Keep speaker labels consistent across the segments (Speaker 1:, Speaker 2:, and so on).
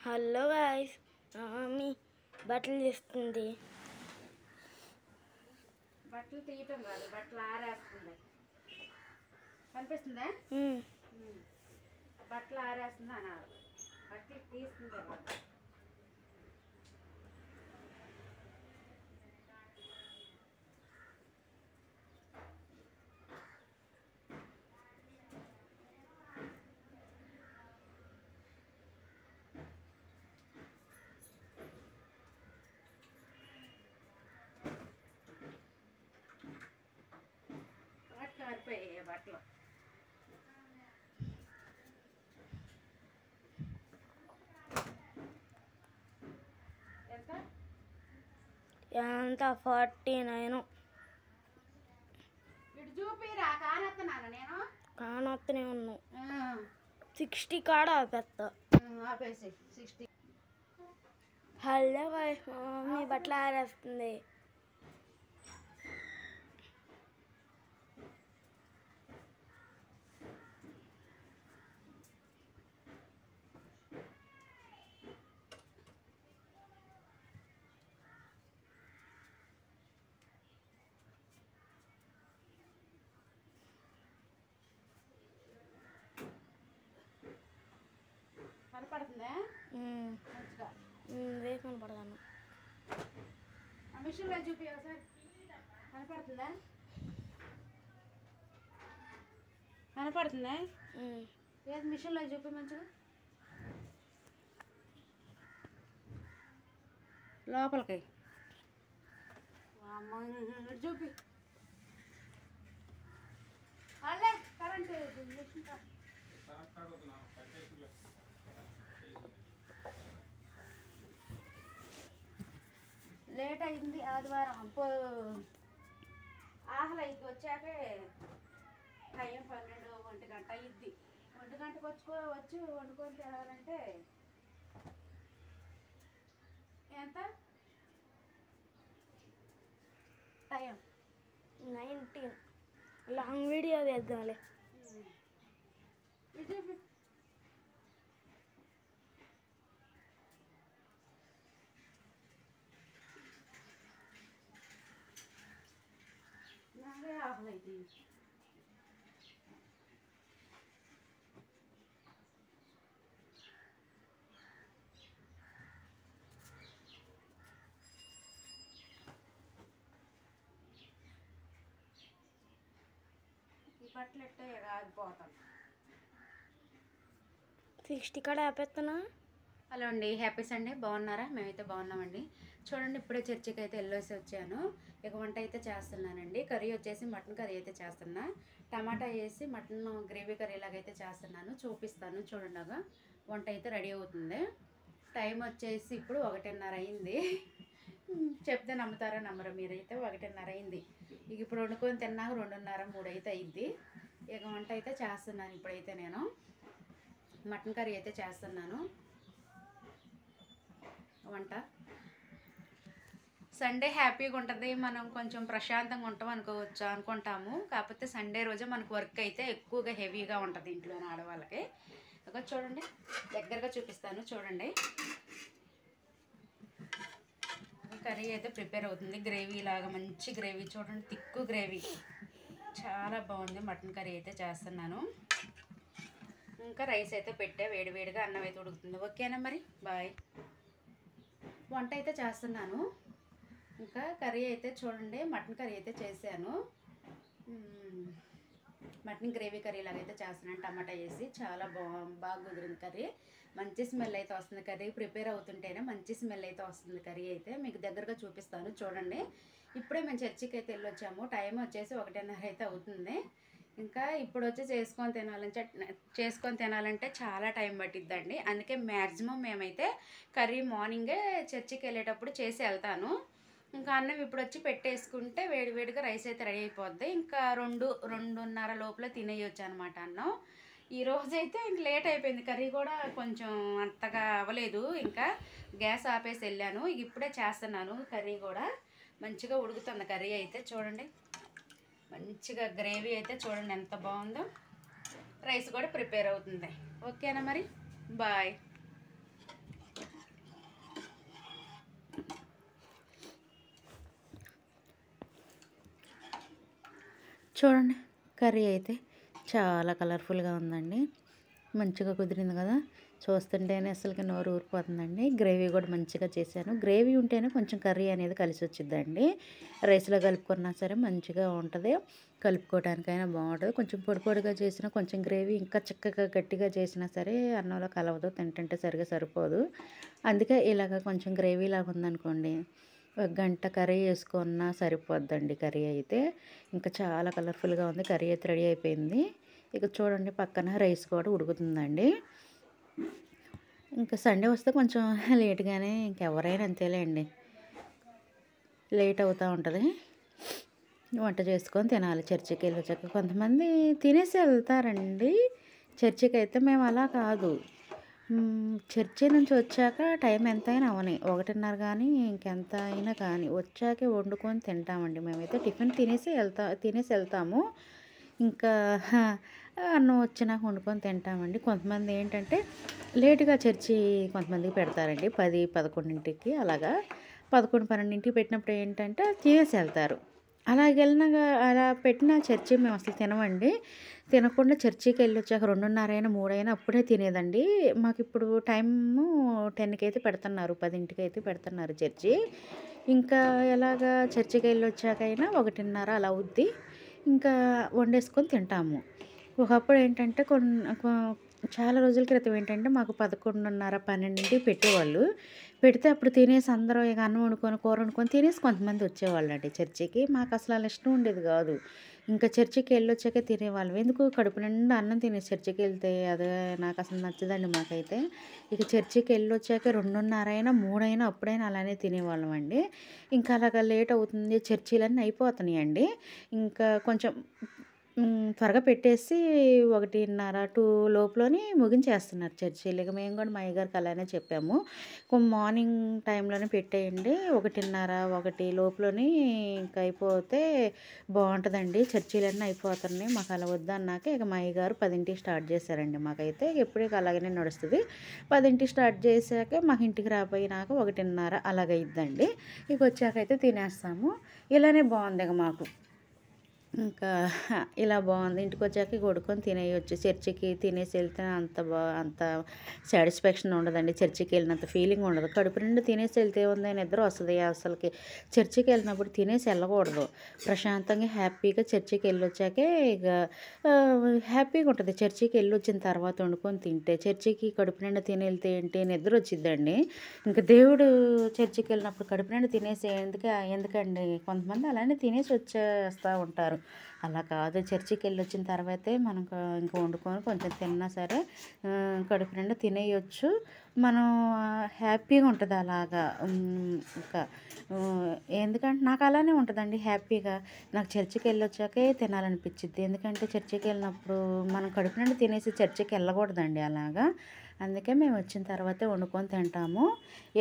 Speaker 1: Hello guys, mummy బట్టలు తీస్తుంది.
Speaker 2: బట్టలు తీయటం కాదు, బట్టలు ఆరేస్తుంది. కనిపిస్తుందా? బట్టలు ఆరేస్తుంది అనాలి. బట్టలు తీస్తుంది. కారిపోయాయి బట్టలు.
Speaker 1: ఎంత 49.
Speaker 2: ఇటు చూపిరా, కానొస్తున్నాను నేను.
Speaker 1: కానొత్తనే ఉన్నావు. 60 కాడ పెద్ద
Speaker 2: ఆపేసి 60.
Speaker 1: హలో గాయ్స్, మమ్మీ బట్టలు ఆరేస్తుంది.
Speaker 2: కనపడుతుందా?
Speaker 1: వేసుకొని పడతాను.
Speaker 2: ఆ మిషన్లో చూపి ఒకసారి. కనపడుతుందా? కనపడుతుందా? ఏది మిషన్లో చూపి మంచిగా. లోపలికి చూపి. అల్లే కరెంట్ మిషన్ లేట్ అయింది. ఆదివారం ఆహ్లా ఇది వచ్చాకే టైం 12 గంట అయ్యిద్ది. 1 గంటకు వచ్చి వండుకొని తినాలంటే ఎంత టైం?
Speaker 1: 19. Long video వేద్దాంలే.
Speaker 2: నాకే ఆకలైంది. ఈ బట్టలు ఎట్టే ఆగిపోతాను.
Speaker 1: 60 కాడ ఆపేస్తున్నా.
Speaker 2: హలో అండి, హ్యాపీ సండే. బాగున్నారా? మేమైతే బాగున్నామండి. చూడండి, ఇప్పుడే చర్చికి అయితే వెళ్ళేసి వచ్చాను. ఇక వంట అయితే చేస్తున్నానండి. కర్రీ వచ్చేసి మటన్ కర్రీ అయితే చేస్తున్నా. టమాటా వేసి మటన్ గ్రేవీ కర్రీ లాగైతే చేస్తున్నాను. చూపిస్తాను చూడండి. వంట అయితే రెడీ అవుతుంది. టైం వచ్చేసి ఇప్పుడు 1:30 అయింది. చెప్తే నమ్ముతారా నమ్మరా మీరైతే? 1:30 అయింది. ఇక ఇప్పుడు వండుకొని తిన్నాక 2:30, 3 అయితే అయింది. ఇక వంట అయితే చేస్తున్నాను. ఇప్పుడైతే నేను మటన్ కర్రీ అయితే చేస్తున్నాను. వంట సండే హ్యాపీగా ఉంటుంది. మనం కొంచెం ప్రశాంతంగా ఉంటాం అనుకుంటాము. కాకపోతే సండే రోజే మనకు వర్క్ అయితే ఎక్కువగా హెవీగా ఉంటుంది ఇంట్లో ఆడవాళ్ళకి. ఒక చూడండి, దగ్గరగా చూపిస్తాను చూడండి. కర్రీ అయితే ప్రిపేర్ అవుతుంది. గ్రేవీ లాగా మంచి గ్రేవీ చూడండి, తిక్కు గ్రేవీ చాలా బాగుంది. మటన్ కర్రీ అయితే చేస్తున్నాను. ఇంకా రైస్ అయితే పెట్టే, వేడివేడిగా అన్నం అయితే ఉడుకుతుంది. ఓకేనా మరి, బాయ్. వంట అయితే చేస్తున్నాను. ఇంకా కర్రీ అయితే చూడండి, మటన్ కర్రీ అయితే చేశాను. మటన్ గ్రేవీ కర్రీ లాగైతే చేస్తున్నాను. టమాటా వేసి చాలా బాగా కుదిరింది కర్రీ. మంచి స్మెల్ అయితే వస్తుంది. కర్రీ ప్రిపేర్ అవుతుంటేనే మంచి స్మెల్ అయితే వస్తుంది. కర్రీ అయితే మీకు దగ్గరగా చూపిస్తాను చూడండి. ఇప్పుడే మేము చర్చికి అయితే వెళ్ళొచ్చాము. టైం వచ్చేసి 1:30 అయితే అవుతుంది. ఇంకా ఇప్పుడు వచ్చి చేసుకొని తినాలంటే చాలా టైం పట్టిద్దండి. అందుకే మ్యాక్సిమం మేమైతే కర్రీ మార్నింగే చర్చికి వెళ్ళేటప్పుడు చేసి వెళ్తాను. ఇంకా అన్నం ఇప్పుడు వచ్చి పెట్టేసుకుంటే వేడివేడిగా రైస్ అయితే రెడీ అయిపోద్ది. ఇంకా 2-2:30 లోపల తినేయొచ్చు అనమాట అన్నం. ఈరోజైతే ఇంక లేట్ అయిపోయింది. కర్రీ కూడా కొంచెం అంతగా అవ్వలేదు. ఇంకా గ్యాస్ ఆపేసి వెళ్ళాను. ఇప్పుడే చేస్తున్నాను. కర్రీ కూడా మంచిగా ఉడుకుతుంది. కర్రీ అయితే చూడండి, మంచిగా గ్రేవీ అయితే చూడండి ఎంత బాగుందో. రైస్ కూడా ప్రిపేర్ అవుతుంది. ఓకేనా మరి, బాయ్. చూడండి కర్రీ అయితే చాలా కలర్ఫుల్గా ఉందండి. మంచిగా కుదిరింది కదా, చూస్తుంటేనే అసలుకి నోరు ఊరిపోతుందండి. గ్రేవీ కూడా మంచిగా చేశాను. గ్రేవీ ఉంటేనే కొంచెం కర్రీ అనేది కలిసి వచ్చిద్దండి. రైస్లో కలుపుకున్నా సరే మంచిగా ఉంటుంది, కలుపుకోవడానికైనా బాగుంటుంది. కొంచెం పొడి పొడిగా చేసినా, కొంచెం గ్రేవీ ఇంకా చిక్కగా గట్టిగా చేసినా సరే అన్నంలో కలవదు, తింటుంటే సరిగా సరిపోదు. అందుకే ఇలాగ కొంచెం గ్రేవీ లాగా ఉందనుకోండి, ఒక గంట కర్రీ చేసుకున్నా సరిపోద్దండి. కర్రీ అయితే ఇంకా చాలా కలర్ఫుల్గా ఉంది. కర్రీ అయితే రెడీ అయిపోయింది. ఇక చూడండి పక్కన రైస్ కూడా ఉడుకుతుందండి. ఇంకా సండే వస్తే కొంచెం లేట్గానే, ఇంకెవరైనా అంతేలేండి, లేట్ అవుతూ ఉంటుంది. వంట చేసుకొని తినాలి. చర్చికి వెళ్ళి వచ్చాక కొంతమంది తినేసి వెళ్తారండి. చర్చికి అయితే మేము అలా కాదు. చర్చి నుంచి వచ్చాక టైం ఎంతైనా అవని 1:30 కానీ ఇంకెంత అయినా కానీ వచ్చాకే వండుకొని తింటామండి. మేమైతే టిఫిన్ తినేసి వెళ్తాము. ఇంకా అన్నం వచ్చినాక వండుకొని తింటామండి. కొంతమంది ఏంటంటే లేటుగా చర్చి కొంతమందికి పెడతారండి, 10, 11కి అలాగా. 11, 12కి పెట్టినప్పుడు ఏంటంటే తినేసి వెళ్తారు. అలా పెట్టిన చర్చి మేము అసలు తినమండి. తినకుండా చర్చికి వెళ్ళొచ్చాక 2:30 అయినా 3 అయినా అప్పుడే తినేదండి. మాకు ఇప్పుడు టైము 10కి అయితే పెడుతున్నారు, 10కి అయితే పెడుతున్నారు చర్చి. ఇంకా ఎలాగా చర్చికి వెళ్ళొచ్చాకైనా 1:30 అలా అవుద్ది. ఇంకా వండేసుకొని తింటాము. ఒకప్పుడు ఏంటంటే చాలా రోజుల క్రితం ఏంటంటే మాకు 11:30, 12కి పెట్టేవాళ్ళు. పెడితే అప్పుడు తినేసి అందరూ ఇక అన్నం వండుకొని కూర వండుకొని తినేసి కొంతమంది వచ్చేవాళ్ళండి చర్చికి. మాకు అసలు అలా ఇష్టం ఉండేది కాదు. ఇంకా చర్చికి వెళ్ళొచ్చాకే తినేవాళ్ళం. ఎందుకు కడుపు నిండా అన్నం తినేసి చర్చికి వెళ్తే అదే నాకు అసలు నచ్చదండి మాకైతే. ఇక చర్చికి వెళ్ళొచ్చాక 2:30 అయినా 3 అయినా అప్పుడైనా అలానే తినేవాళ్ళం అండి. ఇంకా అలాగా లేట్ అవుతుంది, చర్చీలన్నీ అయిపోతున్నాయండి. ఇంకా కొంచెం త్వరగా పెట్టేసి 1:30, 2 లోపులోనే ముగించేస్తున్నారు చర్చీలు. ఇక మేము కూడా మా అయ్యగారికి అలానే చెప్పాము, మార్నింగ్ టైంలోనే పెట్టేయండి, 1:30, 1 లోపులోనే ఇంకా అయిపోతే బాగుంటుందండి, చర్చీలన్నీ అయిపోతున్నాయి, మాకు అలా వద్దన్నాక ఇక మా అయ్యగారు 10కి స్టార్ట్ చేశారండి. మాకైతే ఎప్పటికీ అలాగనే నడుస్తుంది. 10కి స్టార్ట్ చేశాక మాకు ఇంటికి రాపోయినాక 1:30 అలాగైద్దండి. ఇక వచ్చాకైతే తినేస్తాము. ఇలానే బాగుంది ఇక మాకు. ఇంకా ఇలా బాగుంది. ఇంటికి వచ్చాక వండుకొని తినేయొచ్చు. చర్చికి తినేసి వెళ్తే అంత సాటిస్ఫాక్షన్ ఉండదండి. చర్చికి వెళ్ళినంత ఫీలింగ్ ఉండదు. కడుపు నిండా తినేసి వెళ్తే ఉంది, నిద్ర వస్తుంది అసలుకి. చర్చికి వెళ్ళినప్పుడు తినేసి వెళ్ళకూడదు. ప్రశాంతంగా హ్యాపీగా చర్చికి వెళ్ళొచ్చాకే ఇక హ్యాపీగా ఉంటుంది. చర్చికి వెళ్ళి వచ్చిన తర్వాత వండుకొని తింటే, చర్చికి కడుపు నిండా తిని వెళ్తే ఏంటి నిద్ర వచ్చిద్దండి. ఇంకా దేవుడు చర్చికి వెళ్ళినప్పుడు కడుపు నిండా తినేసి ఎందుకండి, కొంతమంది అలానే తినేసి వచ్చేస్తూ ఉంటారు. అలా కాదు, చర్చికి వెళ్ళి వచ్చిన తర్వాతే మనం ఇంకా వండుకొని కొంచెం తిన్నా సరే కడుపు నిండా తినేయొచ్చు. మనం హ్యాపీగా ఉంటుంది అలాగా. ఇంకా ఎందుకంటే నాకు అలానే ఉంటుందండి హ్యాపీగా. నాకు చర్చికి వెళ్ళొచ్చాకే తినాలనిపించిద్ది. ఎందుకంటే చర్చికి వెళ్ళినప్పుడు మనం కడుపు నిండా తినేసి చర్చికి వెళ్ళకూడదండి అలాగా. అందుకే మేము వచ్చిన తర్వాతే వండుకొని తింటాము.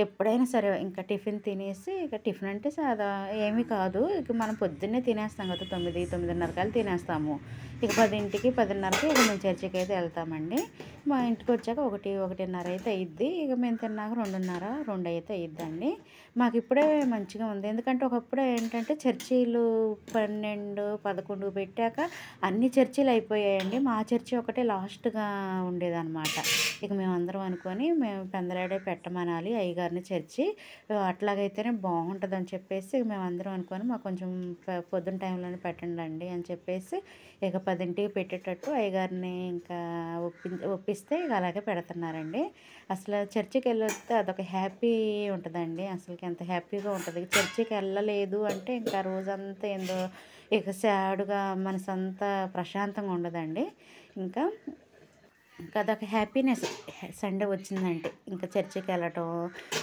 Speaker 2: ఎప్పుడైనా సరే ఇంకా టిఫిన్ తినేసి, ఇక టిఫిన్ అంటే సాదా ఏమీ కాదు, ఇక మనం పొద్దున్నే తినేస్తాం కదా, 9, 9:30 తినేస్తాము. ఇక 10కి, 10:30కి ఇక మేము చర్చికి అయితే వెళ్తామండి. మా ఇంటికి వచ్చాక 1, 1:30 అయితే అయ్యిద్ది. ఇక మేము తిన్నాక 2:30, 2 అయితే అయ్యిద్దండి. మాకు ఇప్పుడే మంచిగా ఉంది. ఎందుకంటే ఒకప్పుడు ఏంటంటే చర్చీలు 12, 11 పెట్టాక అన్ని చర్చీలు అయిపోయాయండి. మా చర్చి ఒకటే లాస్ట్గా ఉండేదన్నమాట. ఇక మేమందరం అనుకొని మేము పెందలాడే పెట్టమనాలి అయ్యగారిని చర్చి, అట్లాగైతేనే బాగుంటుందని చెప్పేసి మేమందరం అనుకొని మాకు కొంచెం పొద్దున్న టైంలోనే పెట్టండి అని చెప్పేసి ఇక 10కి పెట్టేటట్టు అయ్యగారిని ఇంకా ఒప్పిస్తే ఇక అలాగే పెడుతున్నారండి. అసలు చర్చికి వెళ్ళొస్తే అదొక హ్యాపీ ఉంటుందండి. అసలుకి ఎంత హ్యాపీగా ఉంటుంది. చర్చికి వెళ్ళలేదు అంటే ఇంకా రోజంతా ఏందో ఇక సాడ్గా మనసంతా ప్రశాంతంగా ఉండదండి. ఇంకా అదొక హ్యాపీనెస్. సండే వచ్చిందంటే ఇంకా చర్చికి వెళ్ళటం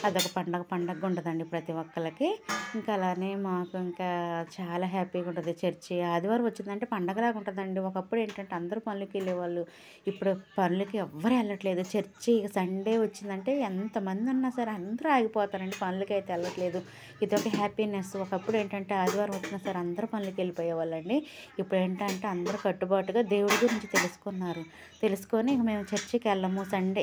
Speaker 2: అదొక పండగ ఉంటుందండి ప్రతి ఒక్కరికి. ఇంకా అలానే మాకు ఇంకా చాలా హ్యాపీగా ఉంటుంది. చర్చి ఆదివారం వచ్చిందంటే పండగలాగా ఉంటుందండి. ఒకప్పుడు ఏంటంటే అందరూ పనులకి వెళ్ళేవాళ్ళు, ఇప్పుడు పనులకి ఎవ్వరు వెళ్ళట్లేదు. చర్చి సండే వచ్చిందంటే ఎంతమంది ఉన్నా సరే అందరూ ఆగిపోతారండి, పనులకి అయితే వెళ్ళట్లేదు. ఇదొక హ్యాపీనెస్. ఒకప్పుడు ఏంటంటే ఆదివారం వచ్చినా సరే అందరూ పనులకి వెళ్ళిపోయేవాళ్ళండి. ఇప్పుడు ఏంటంటే అందరూ కట్టుబాటుగా దేవుడి గురించి తెలుసుకొని మేము చర్చికి వెళ్ళము సండే,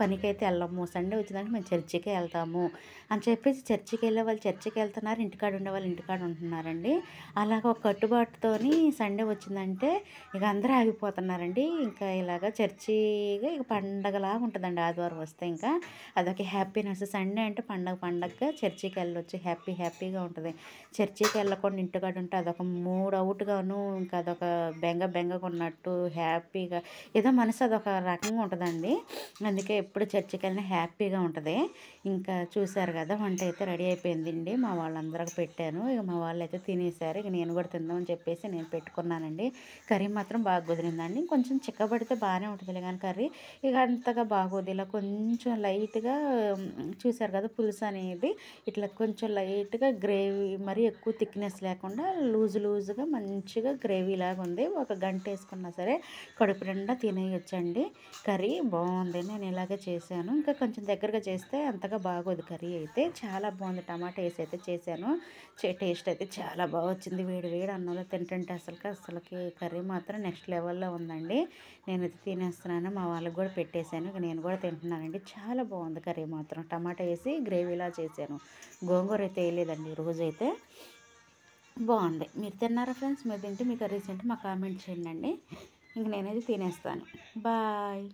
Speaker 2: పనికైతే వెళ్ళము, సండే వచ్చిందంటే మేము చర్చికి వెళ్తాము అని చెప్పేసి చర్చికి వెళ్ళే వాళ్ళు చర్చికి వెళ్తున్నారు, ఇంటికాడ ఉండే వాళ్ళు ఇంటికాడ ఉంటున్నారండి. అలాగ ఒక కట్టుబాటుతోని సండే వచ్చిందంటే ఇక అందరూ ఆగిపోతున్నారండి. ఇంకా ఇలాగ చర్చిగా ఇక పండగలాగా ఉంటుందండి ఆదివారం వస్తే. ఇంకా అదొక హ్యాపీనెస్. సండే అంటే పండగగా చర్చికి వెళ్ళొచ్చు, హ్యాపీగా ఉంటుంది. చర్చికి వెళ్ళకుండా ఇంటికాడ ఉంటే అదొక మూడ్ అవుట్గాను, ఇంకా అదొక బెంగగా ఉన్నట్టు, హ్యాపీగా ఏదో మనసు అదొక రకంగా ఉంటుందండి. అందుకే ఎప్పుడు చర్చికి వెళ్ళినా హ్యాపీగా ఉంటుంది. ఇంకా చూసారు కదా, వంట అయితే రెడీ అయిపోయిందండి. మా వాళ్ళందరికి పెట్టాను. ఇక మా వాళ్ళు అయితే తినేసారు. ఇక నేను కూడా తిందామని చెప్పేసి నేను పెట్టుకున్నానండి. కర్రీ మాత్రం బాగా కుదిరిందండి. కొంచెం చిక్కబడితే బాగానే ఉంటుంది కానీ కర్రీ ఇక అంతగా బాగోదు. ఇలా కొంచెం లైట్గా చూసారు కదా, పులుసు అనేది ఇట్లా కొంచెం లైట్గా గ్రేవీ, మరీ ఎక్కువ థిక్నెస్ లేకుండా లూజుగా మంచిగా గ్రేవీ లాగా ఉంది. ఒక గంట వేసుకున్నా సరే కడుపు నిండా తినేయొచ్చండి. కర్రీ బాగుంది. నేను ఇలాగే చేశాను. ఇంకా కొంచెం దగ్గరగా చేస్తే అంతగా బాగోదు. కర్రీ అయితే చాలా బాగుంది. టమాటా వేసి అయితే చేశాను. టేస్ట్ అయితే చాలా బాగా వచ్చింది. వేడి అన్నంలో తింటుంటే అసలుకి కర్రీ మాత్రం నెక్స్ట్ లెవెల్లో ఉందండి. నేనైతే తినేస్తున్నాను, మా వాళ్ళకి కూడా పెట్టేశాను. ఇక నేను కూడా తింటున్నానండి. చాలా బాగుంది కర్రీ మాత్రం. టమాటా వేసి గ్రేవీలా చేశాను. గోంగూర అయితే వేయలేదండి ఈరోజైతే. బాగుంది. మీరు తిన్నారా ఫ్రెండ్స్? మీరు తింటే మీ కర్రీస్ ఏంటి మాకు కామెంట్ చేయండి. ఇంక నేనైతే తినేస్తాను. బాయ్.